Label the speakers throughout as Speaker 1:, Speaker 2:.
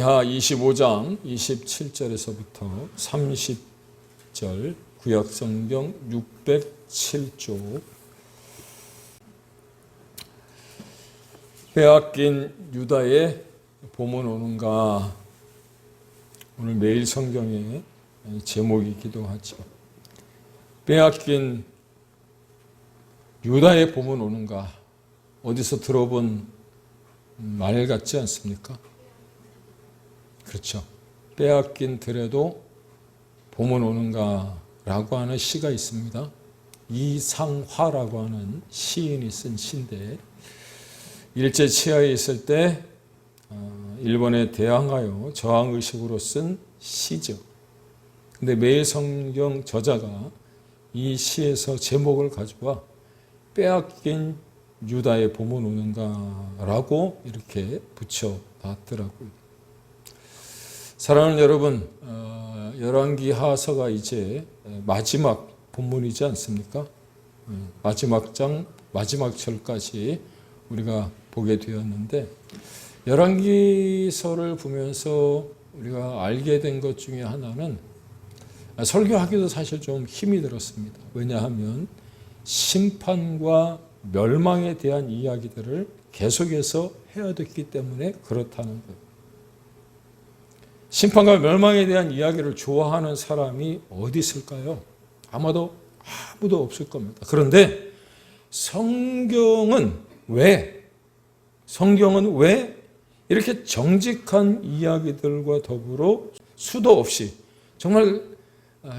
Speaker 1: 열왕기하 25장 27절에서부터 30절 구약성경 607쪽. 빼앗긴 유다의 봄은 오는가, 오늘 매일 성경의 제목이기도 하죠. 빼앗긴 유다의 봄은 오는가, 어디서 들어본 말 같지 않습니까? 그렇죠. 빼앗긴 들에도 봄은 오는가 라고 하는 시가 있습니다. 이상화라고 하는 시인이 쓴 시인데, 일제 치하에 있을 때 일본에 대항하여 저항의식으로 쓴 시죠. 근데 매일 성경 저자가 이 시에서 제목을 가져와 빼앗긴 유다의 봄은 오는가라고 이렇게 붙여놨더라고요. 사랑하는 여러분, 열왕기하서가 이제 마지막 본문이지 않습니까? 마지막 장, 마지막 절까지 우리가 보게 되었는데, 열왕기서를 보면서 우리가 알게 된 것 중에 하나는, 설교하기도 사실 좀 힘이 들었습니다. 왜냐하면 심판과 멸망에 대한 이야기들을 계속해서 해야 됐기 때문에 그렇다는 거예요. 심판과 멸망에 대한 이야기를 좋아하는 사람이 어디 있을까요? 아마도 아무도 없을 겁니다. 그런데 성경은 왜 이렇게 정직한 이야기들과 더불어 수도 없이, 정말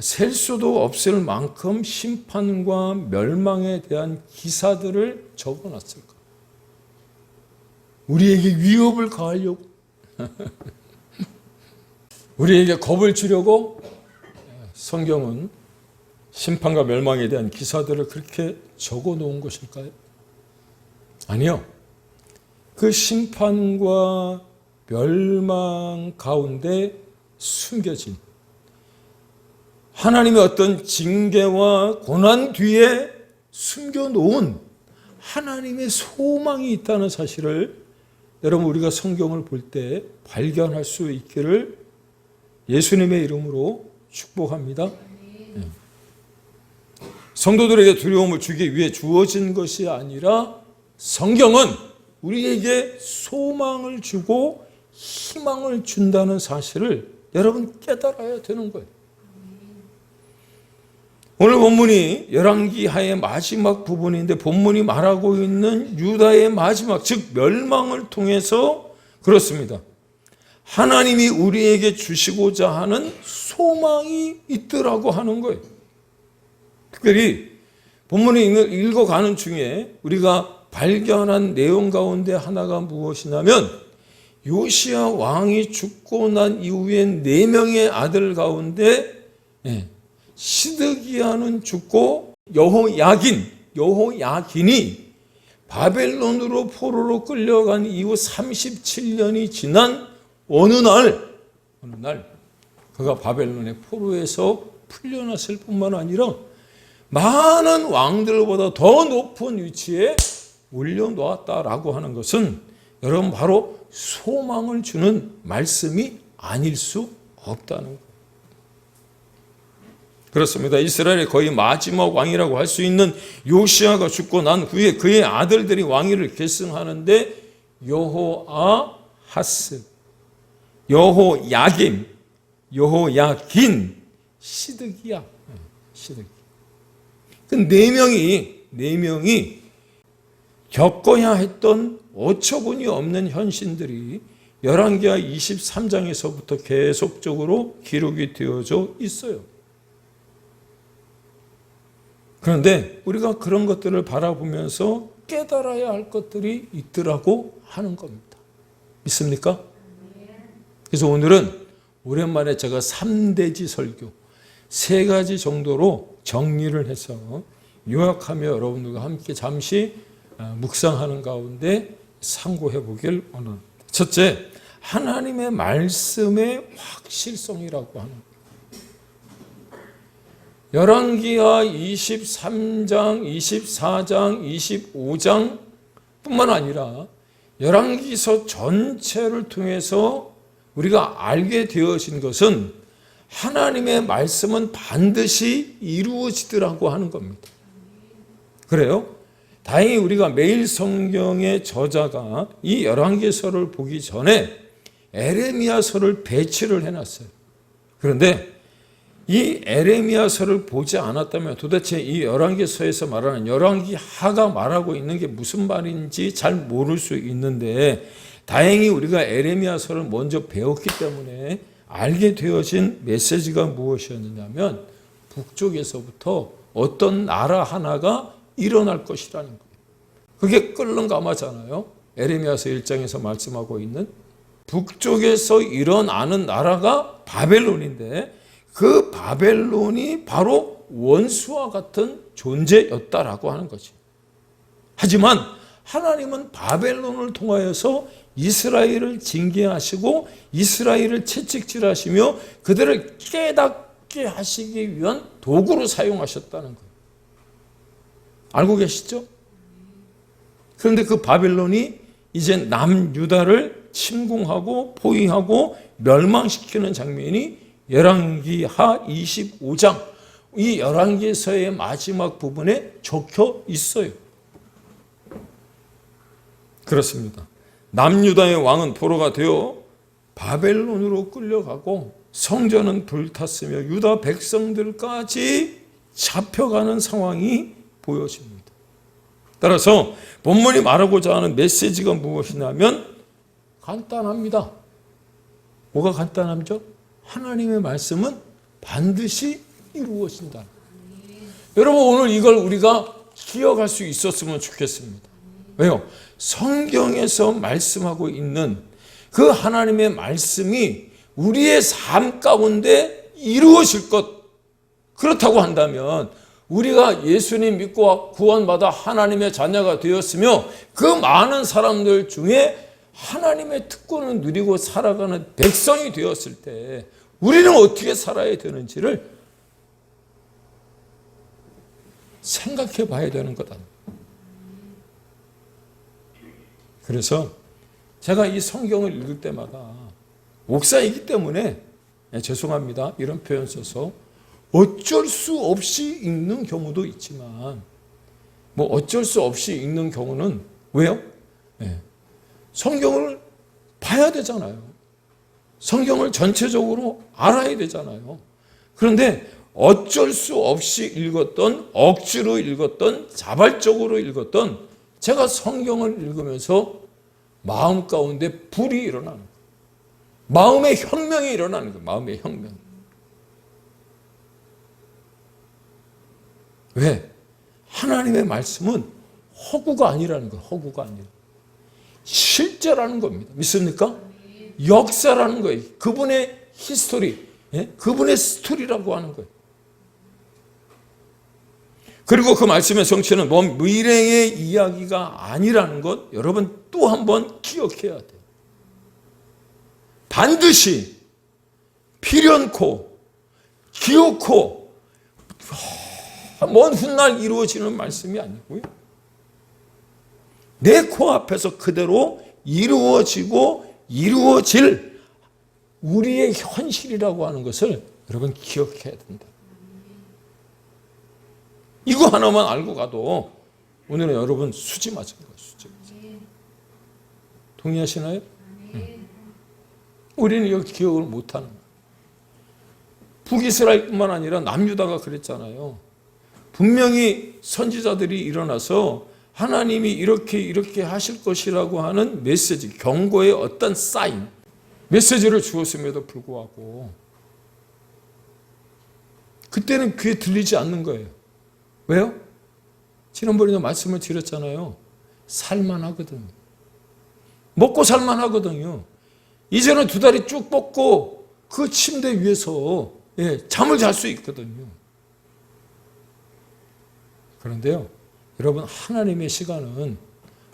Speaker 1: 셀 수도 없을 만큼 심판과 멸망에 대한 기사들을 적어놨을까? 우리에게 위협을 가하려고, 우리에게 겁을 주려고 성경은 심판과 멸망에 대한 기사들을 그렇게 적어놓은 것일까요? 아니요. 그 심판과 멸망 가운데 숨겨진 하나님의 어떤 징계와 고난 뒤에 숨겨놓은 하나님의 소망이 있다는 사실을 여러분, 우리가 성경을 볼 때 발견할 수 있기를 예수님의 이름으로 축복합니다. 성도들에게 두려움을 주기 위해 주어진 것이 아니라 성경은 우리에게 소망을 주고 희망을 준다는 사실을 여러분 깨달아야 되는 거예요. 오늘 본문이 열왕기하의 마지막 부분인데, 본문이 말하고 있는 유다의 마지막, 즉 멸망을 통해서 그렇습니다. 하나님이 우리에게 주시고자 하는 소망이 있더라고 하는 거예요. 특별히 본문을 읽어가는 중에 우리가 발견한 내용 가운데 하나가 무엇이냐면, 요시야 왕이 죽고 난 이후에 4명의 아들 가운데 시드기야는 죽고 여호야긴이 바벨론으로 포로로 끌려간 이후 37년이 지난 어느 날 그가 바벨론의 포로에서 풀려났을 뿐만 아니라 많은 왕들보다 더 높은 위치에 올려놓았다라고 하는 것은 여러분, 바로 소망을 주는 말씀이 아닐 수 없다는 거예요. 그렇습니다. 이스라엘의 거의 마지막 왕이라고 할 수 있는 요시야가 죽고 난 후에 그의 아들들이 왕위를 계승하는데, 여호아하스, 여호야김, 여호야긴, 시드기야. 그 네 명이 겪어야 했던 어처구니 없는 현신들이 열왕기하 23장에서부터 계속적으로 기록이 되어져 있어요. 그런데 우리가 그런 것들을 바라보면서 깨달아야 할 것들이 있더라고 하는 겁니다. 믿습니까? 그래서 오늘은 오랜만에 제가 3대지 설교 3가지 정도로 정리를 해서 요약하며 여러분들과 함께 잠시 묵상하는 가운데 상고해 보길 원합니다. 첫째, 하나님의 말씀의 확실성이라고 하는 거예요. 열왕기하 23장, 24장, 25장 뿐만 아니라 열왕기서 전체를 통해서 우리가 알게 되어진 것은 하나님의 말씀은 반드시 이루어지더라고 하는 겁니다. 그래요? 다행히 우리가 매일 성경의 저자가 이 열왕기서를 보기 전에 에레미야서를 배치를 해놨어요. 그런데 이 에레미야서를 보지 않았다면 도대체 이 열왕기서에서 말하는 열왕기하가 말하고 있는 게 무슨 말인지 잘 모를 수 있는데, 다행히 우리가 에레미야서를 먼저 배웠기 때문에 알게 되어진 메시지가 무엇이었느냐면 북쪽에서부터 어떤 나라 하나가 일어날 것이라는 거예요. 그게 끓는 가마잖아요. 에레미야서 1장에서 말씀하고 있는 북쪽에서 일어나는 나라가 바벨론인데, 그 바벨론이 바로 원수와 같은 존재였다라고 하는 거지. 하지만 하나님은 바벨론을 통하여서 이스라엘을 징계하시고 이스라엘을 채찍질하시며 그들을 깨닫게 하시기 위한 도구로 사용하셨다는 거예요. 알고 계시죠? 그런데 그 바벨론이 이제 남유다를 침공하고 포위하고 멸망시키는 장면이 열왕기하 25장, 이 열왕기서의 마지막 부분에 적혀 있어요. 그렇습니다. 남유다의 왕은 포로가 되어 바벨론으로 끌려가고 성전은 불탔으며 유다 백성들까지 잡혀가는 상황이 보여집니다. 따라서 본문이 말하고자 하는 메시지가 무엇이냐면 간단합니다. 뭐가 간단하죠? 하나님의 말씀은 반드시 이루어진다. 여러분, 오늘 이걸 우리가 기억할 수 있었으면 좋겠습니다. 왜요? 성경에서 말씀하고 있는 그 하나님의 말씀이 우리의 삶 가운데 이루어질 것, 그렇다고 한다면 우리가 예수님 믿고 구원받아 하나님의 자녀가 되었으며 그 많은 사람들 중에 하나님의 특권을 누리고 살아가는 백성이 되었을 때 우리는 어떻게 살아야 되는지를 생각해 봐야 되는 거다. 그래서 제가 이 성경을 읽을 때마다 목사이기 때문에 죄송합니다. 이런 표현 써서 어쩔 수 없이 읽는 경우도 있지만 뭐 어쩔 수 없이 읽는 경우는 왜요? 성경을 봐야 되잖아요. 성경을 전체적으로 알아야 되잖아요. 그런데 어쩔 수 없이 읽었던, 억지로 읽었던, 자발적으로 읽었던, 제가 성경을 읽으면서 마음 가운데 불이 일어나는 거예요. 마음의 혁명이 일어나는 거예요. 마음의 혁명. 왜? 하나님의 말씀은 허구가 아니라는 거예요. 허구가 아니라. 실제라는 겁니다. 믿습니까? 역사라는 거예요. 그분의 히스토리, 그분의 스토리라고 하는 거예요. 그리고 그 말씀의 성취는 먼 미래의 이야기가 아니라는 것, 여러분 또 한 번 기억해야 돼요. 반드시 필연코 기어코 먼 훗날 이루어지는 말씀이 아니고요. 내 코앞에서 그대로 이루어지고 이루어질 우리의 현실이라고 하는 것을 여러분 기억해야 된다. 이거 하나만 알고 가도 오늘은 여러분 수지 맞은 거예요. 수지. 동의하시나요? 우리는 이거 기억을 못하는 거예요. 북이스라엘뿐만 아니라 남유다가 그랬잖아요. 분명히 선지자들이 일어나서 하나님이 이렇게 하실 것이라고 하는 메시지, 경고의 어떤 사인, 메시지를 주었음에도 불구하고 그때는 귀에 들리지 않는 거예요. 왜요? 지난번에도 말씀을 드렸잖아요. 살만하거든요. 먹고 살만하거든요. 이제는 두 다리 쭉 뻗고 그 침대 위에서 잠을 잘 수 있거든요. 그런데요, 여러분, 하나님의 시간은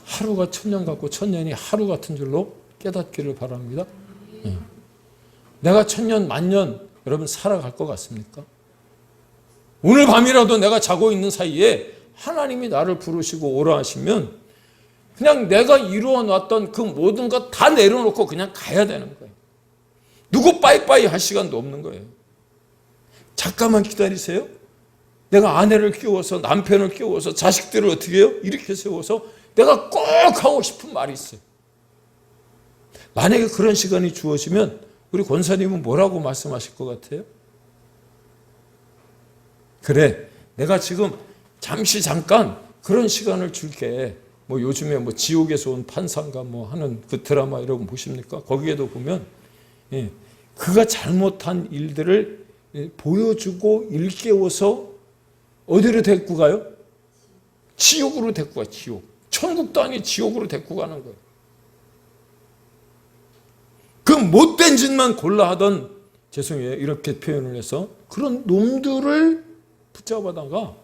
Speaker 1: 하루가 천년 같고 천년이 하루 같은 줄로 깨닫기를 바랍니다. 내가 천년 만년 여러분 살아갈 것 같습니까? 오늘 밤이라도 내가 자고 있는 사이에 하나님이 나를 부르시고 오라 하시면 그냥 내가 이루어 놨던 그 모든 것 다 내려놓고 그냥 가야 되는 거예요. 누구 빠이빠이 할 시간도 없는 거예요. 잠깐만 기다리세요. 내가 아내를 끼워서, 남편을 끼워서, 자식들을 어떻게 해요? 이렇게 세워서 내가 꼭 하고 싶은 말이 있어요. 만약에 그런 시간이 주어지면 우리 권사님은 뭐라고 말씀하실 것 같아요? 그래, 내가 지금 잠깐 그런 시간을 줄게. 뭐 요즘에 뭐 지옥에서 온 판사인가 뭐 하는 그 드라마 이런 거 보십니까? 거기에도 보면 그가 잘못한 일들을 보여주고 일깨워서 어디로 데리고 가요? 지옥으로 데리고 가. 지옥. 천국도 아니 지옥으로 데리고 가는 거예요. 그 못된 짓만 골라 하던, 죄송해요 이렇게 표현을 해서, 그런 놈들을 붙잡아다가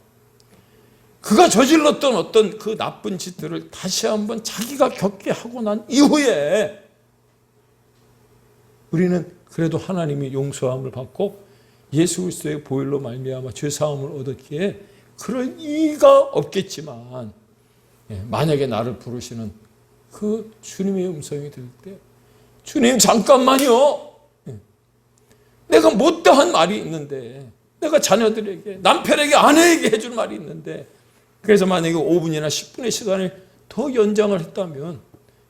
Speaker 1: 그가 저질렀던 어떤 그 나쁜 짓들을 다시 한번 자기가 겪게 하고 난 이후에 우리는 그래도 하나님이 용서함을 받고 예수 그리스도의 보혈로 말미암아 죄 사함을 얻었기에 그럴 이유가 없겠지만, 만약에 나를 부르시는 그 주님의 음성이 들을 때, 주님 잠깐만요. 내가 못다한 말이 있는데, 내가 자녀들에게, 남편에게, 아내에게 해줄 말이 있는데, 그래서 만약에 5분이나 10분의 시간을 더 연장을 했다면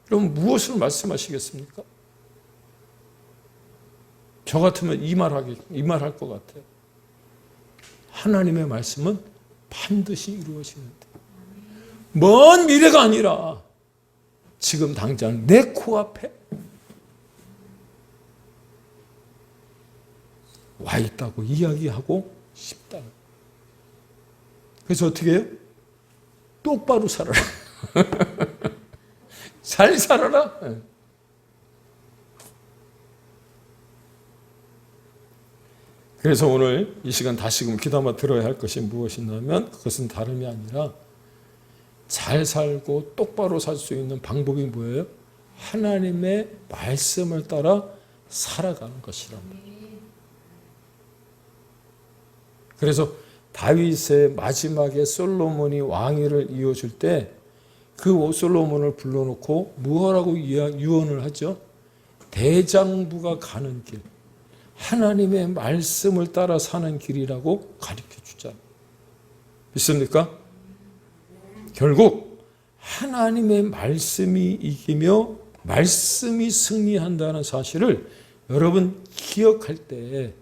Speaker 1: 그럼 무엇을 말씀하시겠습니까? 저 같으면 이 말 할 것 같아요. 하나님의 말씀은 반드시 이루어지는데, 먼 미래가 아니라 지금 당장 내 코앞에 와 있다고 이야기하고 싶다. 그래서 어떻게 해요? 똑바로 살아라. 잘 살아라. 그래서 오늘 이 시간 다시금 귀담아 들어야 할 것이 무엇이냐면, 그것은 다름이 아니라 잘 살고 똑바로 살 수 있는 방법이 뭐예요? 하나님의 말씀을 따라 살아가는 것이랍니다. 그래서 다윗의 마지막에 솔로몬이 왕위를 이어줄 때 그 솔로몬을 불러놓고 뭐라고 유언을 하죠? 대장부가 가는 길, 하나님의 말씀을 따라 사는 길이라고 가르쳐 주잖아요. 믿습니까? 결국 하나님의 말씀이 이기며 말씀이 승리한다는 사실을 여러분 기억할 때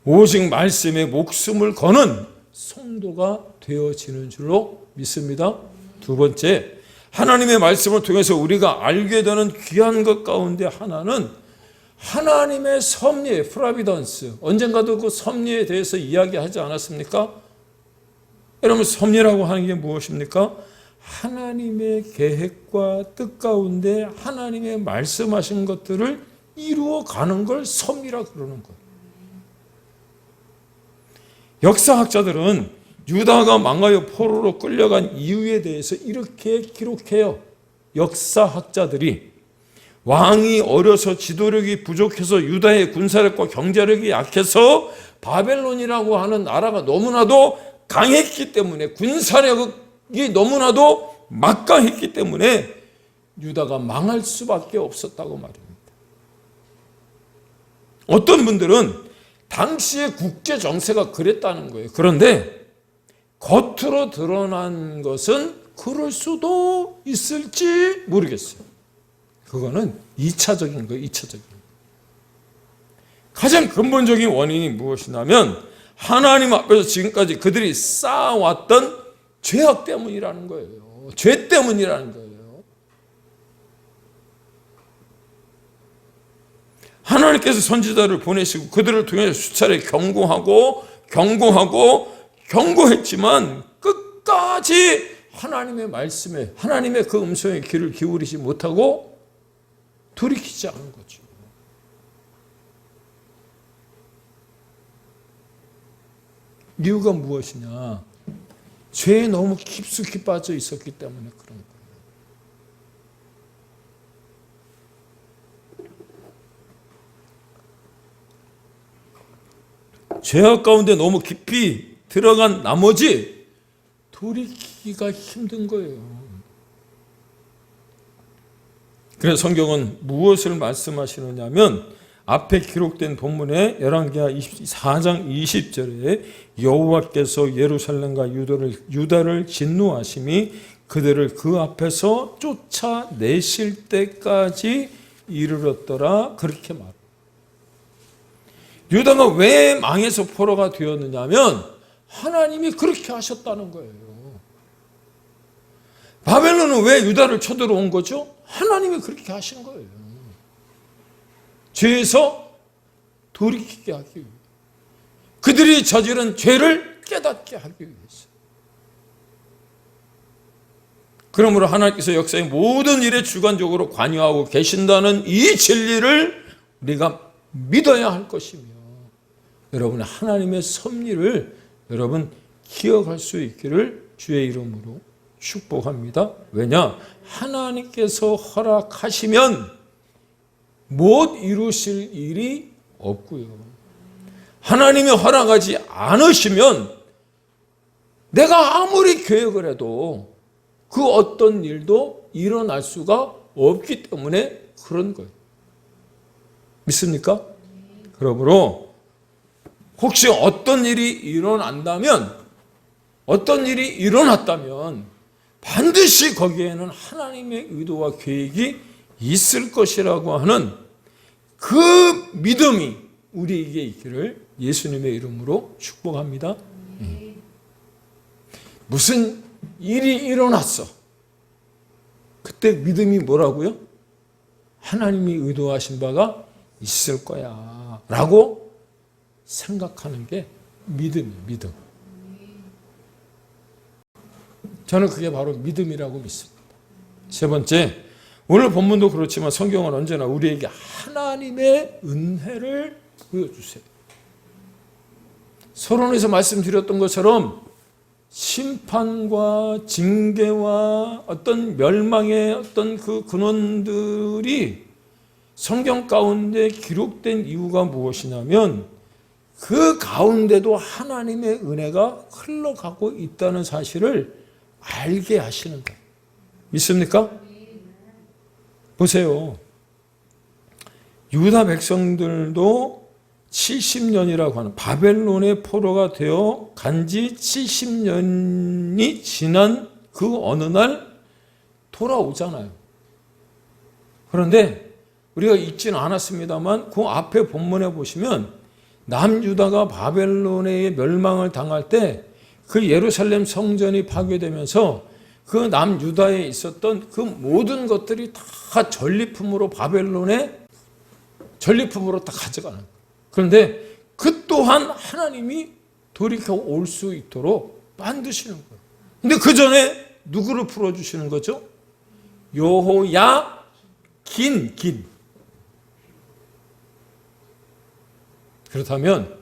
Speaker 1: 오직 말씀에 목숨을 거는 성도가 되어지는 줄로 믿습니다. 두 번째, 하나님의 말씀을 통해서 우리가 알게 되는 귀한 것 가운데 하나는 하나님의 섭리, 프라비던스. 언젠가도 그 섭리에 대해서 이야기하지 않았습니까? 여러분, 섭리라고 하는 게 무엇입니까? 하나님의 계획과 뜻 가운데 하나님의 말씀하신 것들을 이루어가는 걸 섭리라 그러는 거예요. 역사학자들은 유다가 망하여 포로로 끌려간 이유에 대해서 이렇게 기록해요. 역사학자들이 왕이 어려서 지도력이 부족해서 유다의 군사력과 경제력이 약해서 바벨론이라고 하는 나라가 너무나도 강했기 때문에, 군사력이 너무나도 막강했기 때문에 유다가 망할 수밖에 없었다고 말입니다. 어떤 분들은 당시의 국제 정세가 그랬다는 거예요. 그런데 겉으로 드러난 것은 그럴 수도 있을지 모르겠어요. 그거는 2차적인 거예요. 2차적인. 가장 근본적인 원인이 무엇이냐면 하나님 앞에서 지금까지 그들이 쌓아왔던 죄악 때문이라는 거예요. 죄 때문이라는 거예요. 하나님께서 선지자를 보내시고 그들을 통해 수차례 경고했지만 끝까지 하나님의 말씀에, 하나님의 그 음성에 귀를 기울이지 못하고 돌이키지 않은 거죠. 이유가 무엇이냐? 죄에 너무 깊숙이 빠져 있었기 때문에 그런 거예요. 죄악 가운데 너무 깊이 들어간 나머지 돌이키기가 힘든 거예요. 그래서 성경은 무엇을 말씀하시느냐면 앞에 기록된 본문에 열왕기하 24장 20절에 여호와께서 예루살렘과 유다를 진노하심이 그들을 그 앞에서 쫓아내실 때까지 이르렀더라. 그렇게 말합니다. 유다가 왜 망해서 포로가 되었느냐면 하나님이 그렇게 하셨다는 거예요. 바벨론은 왜 유다를 쳐들어온 거죠? 하나님이 그렇게 하신 거예요. 죄에서 돌이키게 하기 위해, 그들이 저지른 죄를 깨닫게 하기 위해서. 그러므로 하나님께서 역사의 모든 일에 주관적으로 관여하고 계신다는 이 진리를 우리가 믿어야 할 것이며, 여러분 하나님의 섭리를 여러분 기억할 수 있기를 주의 이름으로 축복합니다. 왜냐? 하나님께서 허락하시면 못 이루실 일이 없고요. 하나님이 허락하지 않으시면 내가 아무리 계획을 해도 그 어떤 일도 일어날 수가 없기 때문에 그런 거예요. 믿습니까? 그러므로 혹시 어떤 일이 일어났다면 반드시 거기에는 하나님의 의도와 계획이 있을 것이라고 하는 그 믿음이 우리에게 있기를 예수님의 이름으로 축복합니다. 무슨 일이 일어났어. 그때 믿음이 뭐라고요? 하나님이 의도하신 바가 있을 거야 라고 생각하는 게 믿음이에요. 믿음. 저는 그게 바로 믿음이라고 믿습니다. 세 번째, 오늘 본문도 그렇지만 성경은 언제나 우리에게 하나님의 은혜를 보여주세요. 서론에서 말씀드렸던 것처럼 심판과 징계와 어떤 멸망의 어떤 그 근원들이 성경 가운데 기록된 이유가 무엇이냐면 그 가운데도 하나님의 은혜가 흘러가고 있다는 사실을 알게 하시는 거예요. 믿습니까? 보세요. 유다 백성들도 70년이라고 하는 바벨론의 포로가 되어 간지 70년이 지난 그 어느 날 돌아오잖아요. 그런데 우리가 읽지는 않았습니다만 그 앞에 본문에 보시면 남유다가 바벨론의 멸망을 당할 때 그 예루살렘 성전이 파괴되면서 그 남유다에 있었던 그 모든 것들이 다 전리품으로 바벨론의 전리품으로 다 가져가는 거예요. 그런데 그 또한 하나님이 돌이켜 올 수 있도록 만드시는 거예요. 근데 그 전에 누구를 풀어주시는 거죠? 여호야긴. 그렇다면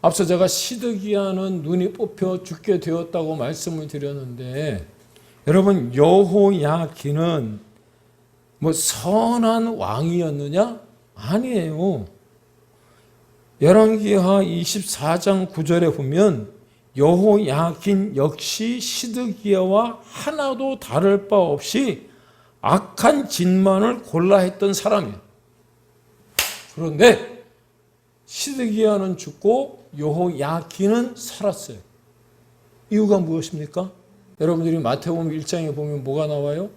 Speaker 1: 앞서 제가 시드기야는 눈이 뽑혀 죽게 되었다고 말씀을 드렸는데, 여러분 여호야긴은 뭐 선한 왕이었느냐? 아니에요. 열왕기하 24장 9절에 보면 여호야긴 역시 시드기야와 하나도 다를 바 없이 악한 짓만을 골라 했던 사람이에요. 그런데 시드기야는 죽고 여호야긴은 살았어요. 이유가 무엇입니까? 여러분들이 마태복음 1장에 보면 뭐가 나와요?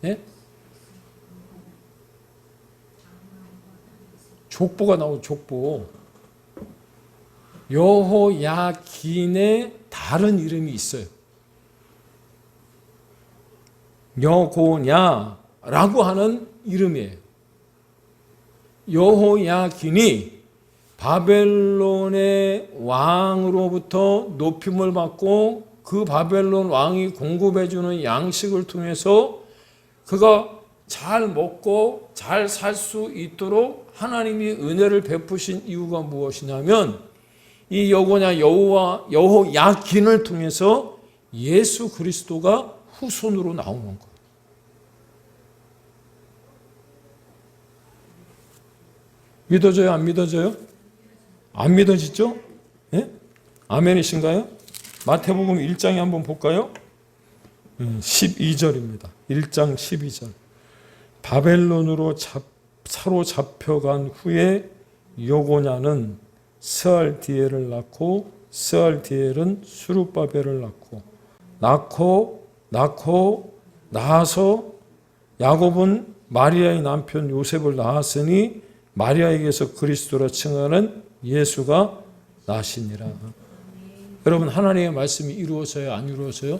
Speaker 1: 예? 족보가 나오죠. 족보. 여호야긴의 다른 이름이 있어요. 여고냐라고 하는 이름이에요. 여호야긴이 바벨론의 왕으로부터 높임을 받고 그 바벨론 왕이 공급해주는 양식을 통해서 그가 잘 먹고 잘 살 수 있도록 하나님이 은혜를 베푸신 이유가 무엇이냐면 이 여호야긴을 통해서 예수 그리스도가 후손으로 나오는 거예요. 믿어져요? 안 믿어져요? 안 믿어지죠? 예? 아멘이신가요? 마태복음 1장에 한번 볼까요? 12절입니다. 1장 12절. 바벨론으로 사로잡혀간 후에 여고냐는 스알디엘을 낳고 스알디엘은 수룹바벨을 낳아서 야곱은 마리아의 남편 요셉을 낳았으니 마리아에게서 그리스도라 칭하는 예수가 나시니라. 여러분, 하나님의 말씀이 이루어져요, 안 이루어져요?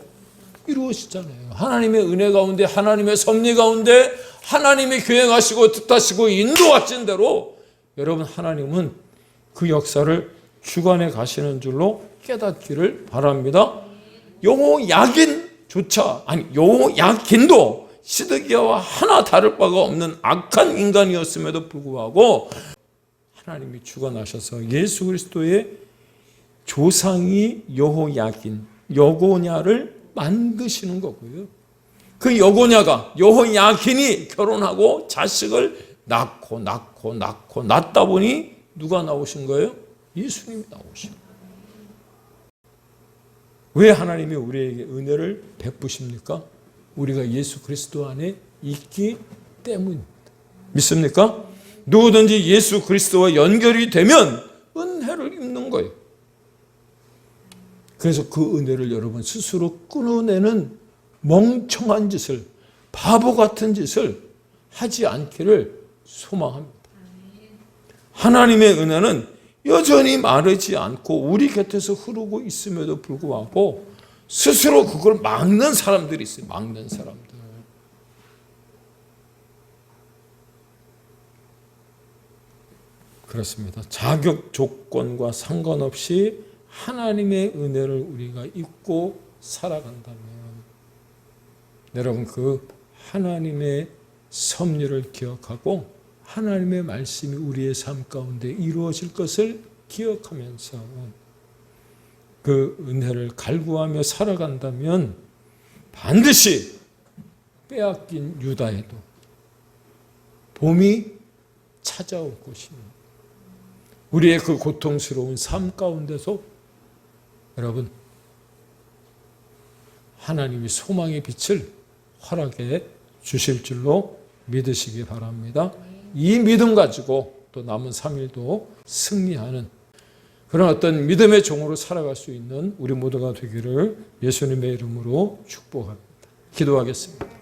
Speaker 1: 이루어지잖아요. 하나님의 은혜 가운데, 하나님의 섭리 가운데, 하나님이 계획하시고 뜻하시고 인도하신 대로 여러분, 하나님은 그 역사를 주관해 가시는 줄로 깨닫기를 바랍니다. 여호야긴도 시드기야와 하나 다를 바가 없는 악한 인간이었음에도 불구하고 하나님이 주관하셔서 예수 그리스도의 조상이 여고냐를 만드시는 거고요. 그 여호야긴이 결혼하고 자식을 낳다 보니 누가 나오신 거예요? 예수님이 나오신 거예요. 왜 하나님이 우리에게 은혜를 베푸십니까? 우리가 예수 그리스도 안에 있기 때문입니다. 믿습니까? 누구든지 예수 그리스도와 연결이 되면 은혜를 입는 거예요. 그래서 그 은혜를 여러분 스스로 끊어내는 멍청한 짓을, 바보 같은 짓을 하지 않기를 소망합니다. 하나님의 은혜는 여전히 마르지 않고 우리 곁에서 흐르고 있음에도 불구하고 스스로 그걸 막는 사람들이 있어요. 막는 사람들. 그렇습니다. 자격 조건과 상관없이 하나님의 은혜를 우리가 입고 살아간다면 여러분, 그 하나님의 섭리를 기억하고 하나님의 말씀이 우리의 삶 가운데 이루어질 것을 기억하면서 그 은혜를 갈구하며 살아간다면 반드시 빼앗긴 유다에도 봄이 찾아올 것입니다. 우리의 그 고통스러운 삶 가운데서 여러분, 하나님이 소망의 빛을 허락해 주실 줄로 믿으시기 바랍니다. 이 믿음 가지고 또 남은 3일도 승리하는 그런 어떤 믿음의 종으로 살아갈 수 있는 우리 모두가 되기를 예수님의 이름으로 축복합니다. 기도하겠습니다.